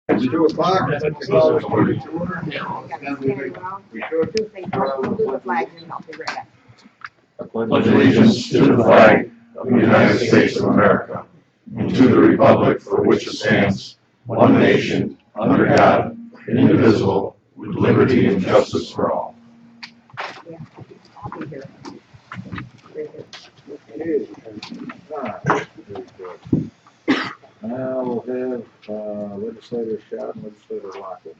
It's 2 o'clock. We We sure do. I pledge allegiance to the flag of the United States of America and to the republic for which it stands, one nation, under God, indivisible, with liberty and justice for all. Now we'll have legislator Shad and legislator Lockwood.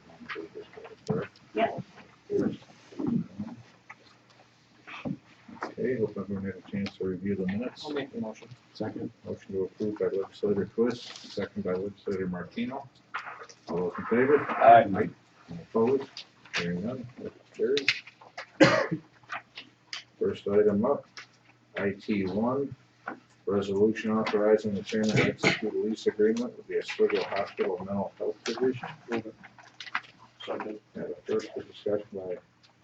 Yep. Okay, hope everyone had a chance to review the minutes. I'll make the motion. Second. Motion to approve by legislator Twist, second by legislator Martino. All those in favor? Aye. Any opposed? Hearing none, that carries. First item up, IT1, resolution authorizing the chairman to execute a lease agreement with the Oswego Hospital Mental Health Division. Second. Have a first for discussion by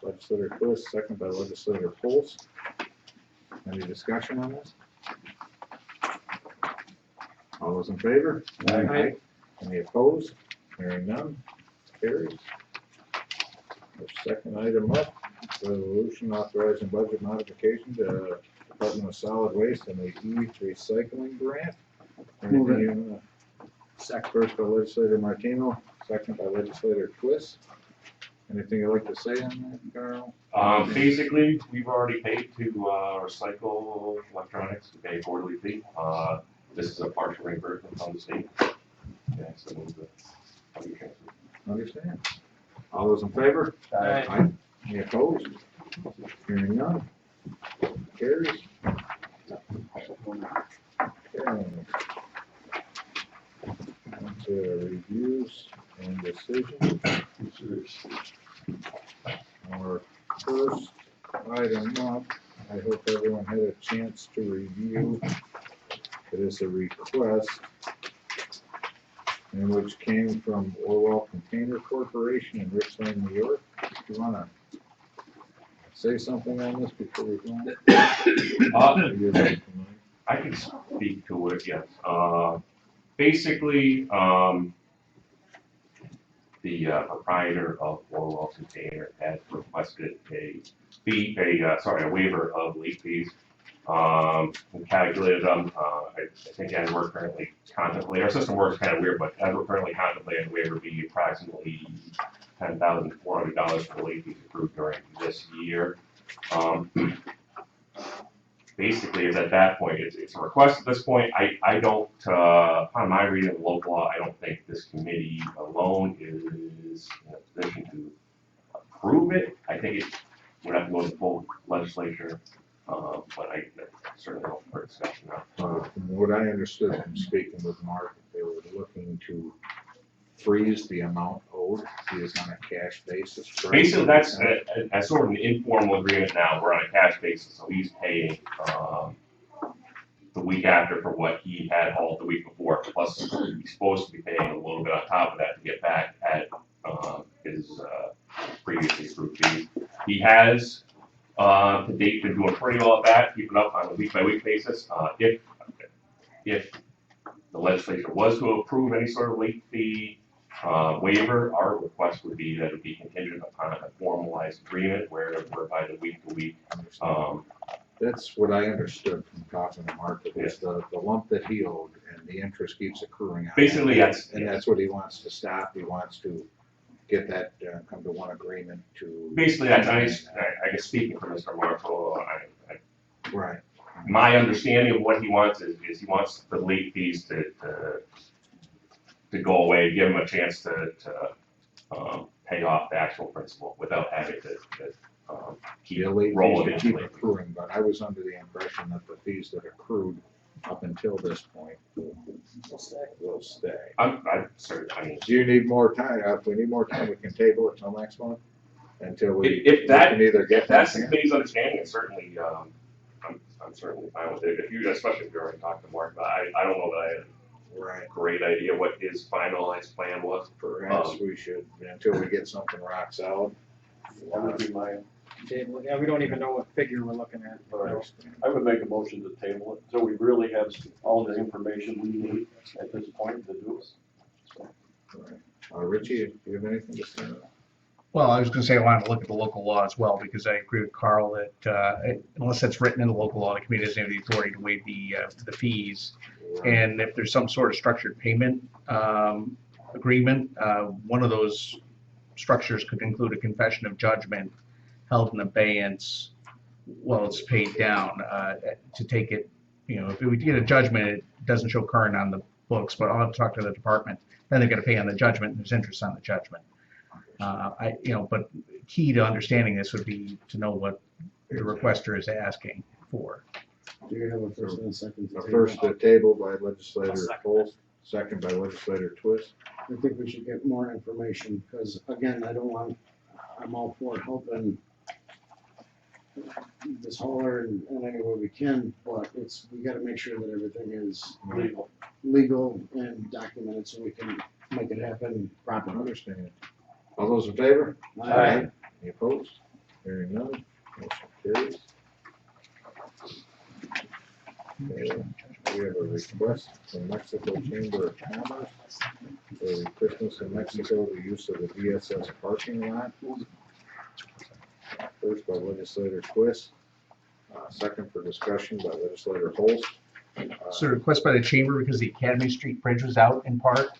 legislator Twist, second by legislator Pulse. Any discussion on this? All those in favor? Aye. Any opposed? Hearing none, carries. The second item up, resolution authorizing budget modification to Department of Solid Waste and the e-recycling grant. Move it. Anything, first by legislator Martino, second by legislator Twist. Anything you'd like to say on that, Carl? Basically, we've already paid to recycle electronics, we pay a quarterly fee. This is a partial reimbursement from the state. Yeah, so move the. Understand? All those in favor? Aye. Any opposed? Hearing none, carries. Okay. On to reviews and decisions. Our first item up, I hope everyone had a chance to review. It is a request in which came from Orwell Container Corporation in Richland, New York. Do you wanna say something on this before we go on? I can speak to it, yes. Basically, the proprietor of Orwell Container had requested a waiver of late fees. We calculated them, I think as we're currently contemplating, our system works kind of weird, but as we're currently contemplating, the waiver would be approximately $10,400 for the late fees accrued during this year. Basically, is at that point, it's a request at this point. I don't, upon my reading of local law, I don't think this committee alone is in a position to approve it. I think it would have to go to the full legislature, but I certainly don't for discussion now. From what I understood from speaking with Mark, they were looking to freeze the amount owed. He is on a cash basis. correct? Basically, that's a sort of an informal agreement now. We're on a cash basis, so he's paying the week after for what he had hauled the week before. Plus, he's supposed to be paying a little bit on top of that to get back at his previously approved fees. He has, to date, been doing pretty well at that, keeping up on a week-by-week basis. If the legislature was to approve any sort of late fee waiver, our request would be that it would be contingent upon a formalized agreement whereby the week-to-week. That's what I understood from talking to Mark. It was the lump that he owed, and the interest keeps accruing. On Basically, that. that's And that's what he wants to stop. He wants to get that, come to one agreement to. basically that's I guess speaking for Mr. Marshall, Right. my understanding of what he wants is he wants the late fees to go away, give him a chance to pay off the actual principal without having to keep The late rolling fees into keep late fees. accruing, but I was under the impression that the fees that accrued up until this point will stay. I'm certain, I mean, Do you need more time? If we need more time, we can table it till next month until we. If that- we can either get if that's the that. committee's understanding, it's certainly, I'm certainly fine with it, if you, especially if you already talked to Mark, but I don't know that I had Right. a great idea what his finalized plan was. Perhaps we should, until we get something rock solid. That would be my, Table, yeah, we don't even know what figure we're looking at. I would make a motion to table it until we really have all the information we need at this point to do it. So, Right. Richie, do you have anything to say? Well, I was gonna say I wanted to look at the local law as well, because I agree with Carl that, unless it's written in the local law, the committee doesn't have the authority to waive the fees. And if there's some sort of structured payment, agreement, one of those structures could include a confession of judgment held in abeyance while it's paid down, to take it, if we get a judgment, it doesn't show current on the books, but I'll have to talk to the department, then they're gonna pay on the judgment, and there's interest on the judgment. But key to understanding this would be to know what the requester is asking for. Do you have a first and a second? to A table? first to table by legislator I'll second Holt, second by legislator Twist. I think we should get more information, because again, I'm all for helping this hauler in any way we can, but we gotta make sure that everything is legal and documented so we can make it happen I properly. understand. All those in favor? Aye. Any opposed? Hearing none, motion carries. Okay, we have a request from Mexico Chamber of Commerce for Christmas in Mexico, the use of the DSS parking lot. First by legislator Twist, second for discussion by legislator Holst. So request by the chamber, because the Academy Street Bridge was out in part.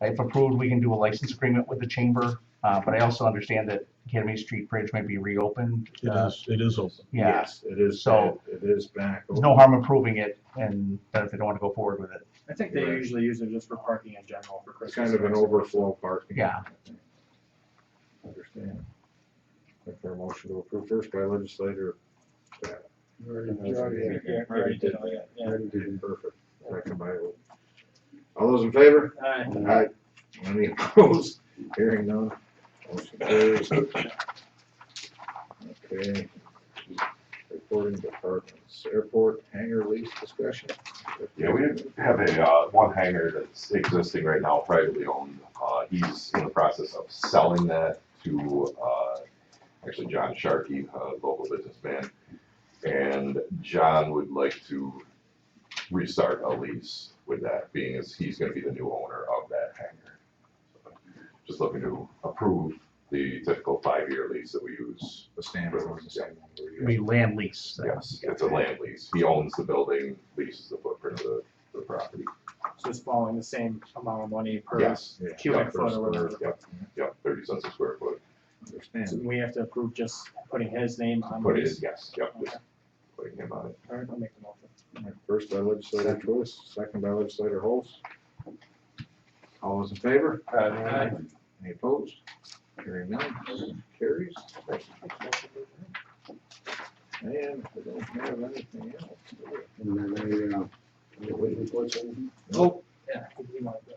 If approved, we can do a license agreement with the chamber, but I also understand that Academy Street Bridge might be reopened. It is open. Yeah, Yes, it is, So- it is back. there's no harm approving it, and if they don't want to go forward with it. I think they usually use it just for parking in general for It's Christmas. kind of an overflow parking. Yeah. Understand. Look for a motion to approve first by legislator. We already Yeah, we already did all that, yeah. Perfect. Second by. All those in favor? Aye. Aye. Any opposed? Hearing none. Motion carries. Okay. Reporting departments. Airport hangar lease discussion. Yeah, we have a, one hangar that's existing right now, privately owned. He's in the process of selling that to, actually John Sharkey, a local businessman. And John would like to restart a lease with that, being as he's gonna be the new owner of that hangar. So, just looking to approve the typical 5-year lease that we use. The standard ones. We land lease. Yes, it's a land lease. He owns the building, leases the footprint of the property. So it's following the same amount of money per Yes, Yeah. cubic foot or whatever. yep, 30 cents a square foot. So Understand. we have to approve just putting his name on the Put it in, lease. yes, yep, just putting him on it. All right, I'll make the motion. First by legislator Twist, second by legislator Holst. All those in favor? Aye. Any opposed? Hearing none, motion carries. And we don't have anything else. do we? And then wait reports on Nope. Yeah. we want to go.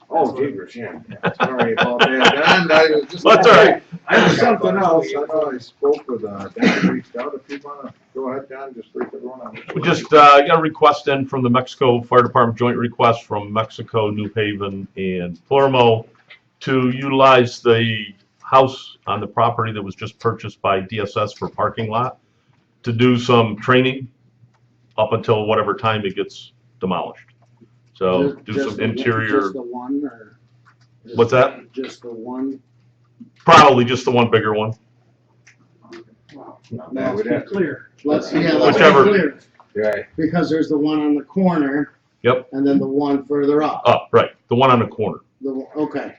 Oh, Jeepers, yeah. Sorry about that, Don, I was just. That's all right. I have something else, I know I spoke with, Don reached out, if you wanna, go ahead, Don, just brief everyone on. We just got a request in from the Mexico Fire Department, joint request from Mexico, New Haven, and Palermo to utilize the house on the property that was just purchased by DSS for parking lot to do some training up until whatever time it gets demolished. So do some interior, Just the one, or? What's that? Just the one? probably just the one bigger one. Yeah, we'd have to- Clear. Let's be Whichever. clear, Right, because there's the one on the corner. Yep. And then the one further up. Right, the one on the corner, Okay.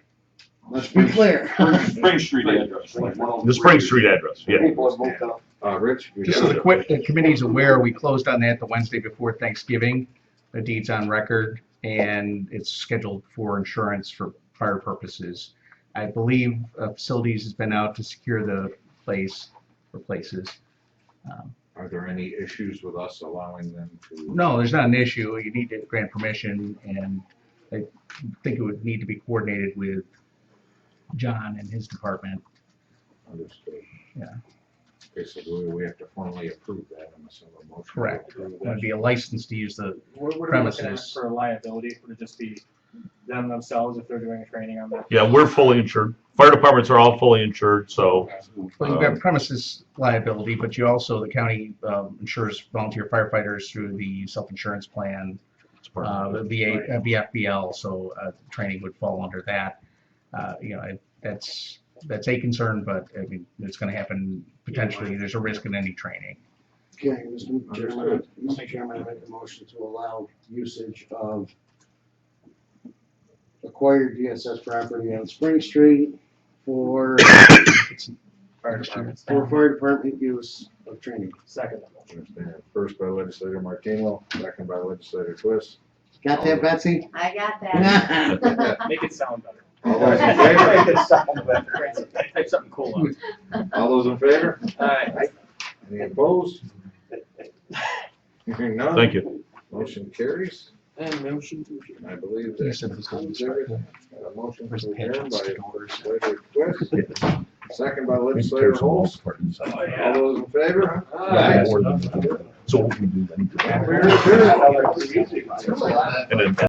Let's be clear. Spring Street address, like 103. the Spring Street address, yeah. People have moved up. Rich? you Just so got the committee's aware, we closed on that the Wednesday before Thanksgiving. The deed's on record, and it's scheduled for insurance for fire purposes. I believe facilities has been out to secure the place or places. Are there any issues with us allowing them to? No, there's not an issue. You need to grant permission, and I think it would need to be coordinated with John and his department. Understood. Yeah. Okay, so do we have to formally approve that in a single motion? Correct. To approve It would that? be a license to use the, What are we looking at Premises. for liability? Would it just be them themselves if they're doing a training on that? Yeah, we're fully insured. Fire departments are all fully insured, so well, you've got premises liability, but you also, the county insures volunteer firefighters through the self-insurance plan, it's part of it. the VFBL, so training would fall under that. that's a concern, but I mean, it's gonna happen potentially. There's a risk in any training. Okay, Mr. Chairman, I make a motion to allow usage of acquired DSS property on Spring Street for Fire department. fire department use of training. Second. Understand. First by legislator Martino, second by legislator Twist. Got that, Betsy? I got that. Make it sound better. All those in favor? Make it sound better. Type something cool on it. All those in favor? Alright. Any opposed? Hearing none. Thank you. Motion carries. And motion to adjourn. I believe You that said this concludes was- everything. Got a motion Where's to the adjourn by pages? legislator Twist, second by legislator Holmes. All those in favor? So what we do then. We're adjourned. And then